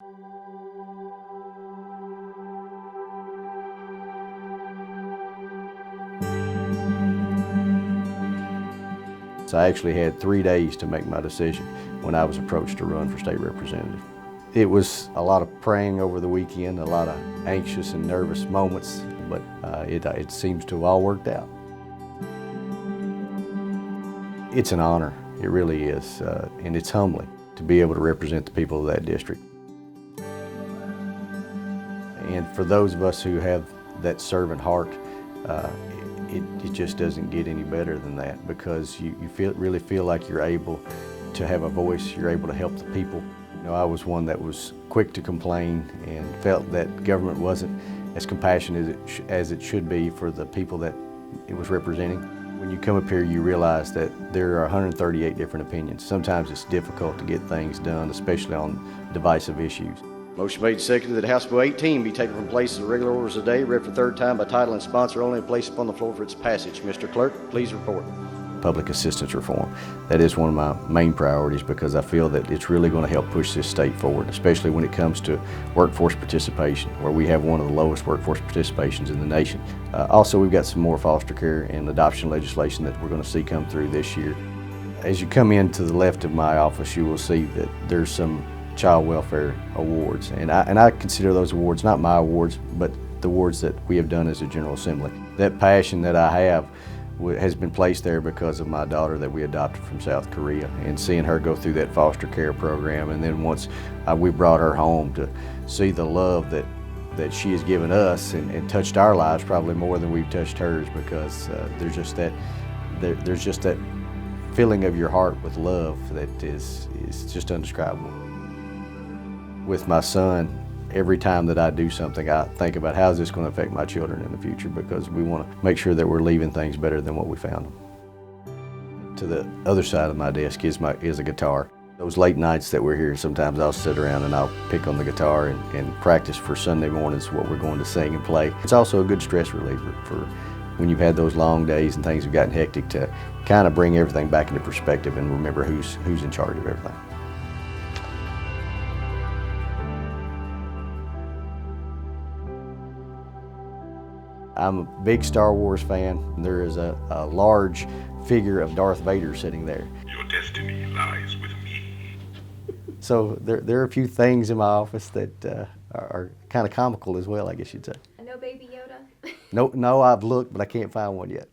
So I actually had 3 days to make my decision when I was approached to run for state representative. It was a lot of praying over the weekend, a lot of anxious and nervous moments, but it seems to have all worked out. It's an honor, it really is, and it's humbling to be able to represent the people of that district. And for those of us who have that servant heart, it just doesn't get any better than that, because you really feel like you're able to have a voice, you're able to help the people. You know, I was one that was quick to complain and felt that government wasn't as compassionate as it should be for the people that it was representing. When you come up here, you realize that there are 138 different opinions. Sometimes it's difficult to get things done, especially on divisive issues. Motion made and seconded that House Bill 18 be taken from place as a regular orders of the day, read for the third time by title and sponsor only, and placed upon the floor for its passage. Mr. Clerk, please report. Public assistance reform. That is one of my main priorities, because I feel that it's really going to help push this state forward, especially when it comes to workforce participation, where we have one of the lowest workforce participations in the nation. Also, we've got some more foster care and adoption legislation that we're going to see come through this year. As you come in to the left of my office, you will see that there's some child welfare awards, and I consider those awards not my awards, but the awards that we have done as a General Assembly. That passion that I have has been placed there because of my daughter that we adopted from South Korea, and seeing her go through that foster care program, and then once we brought her home, to see the love that she has given us and touched our lives probably more than we've touched hers, because there's just that feeling of your heart with love that is just indescribable. With my son, every time that I do something, I think about how is this going to affect my children in the future, because we want to make sure that we're leaving things better than what we found them. To the other side of my desk is a guitar. Those late nights that we're here, sometimes I'll sit around and I'll pick on the guitar and practice for Sunday mornings what we're going to sing and play. It's also a good stress reliever for when you've had those long days and things have gotten hectic, to kind of bring everything back into perspective and remember who's in charge of everything. I'm a big Star Wars fan. There is a large figure of Darth Vader sitting there. Your destiny lies with me. So there are a few things in my office that are kind of comical as well, I guess you'd say. No baby Yoda? No, I've looked, but I can't find one yet.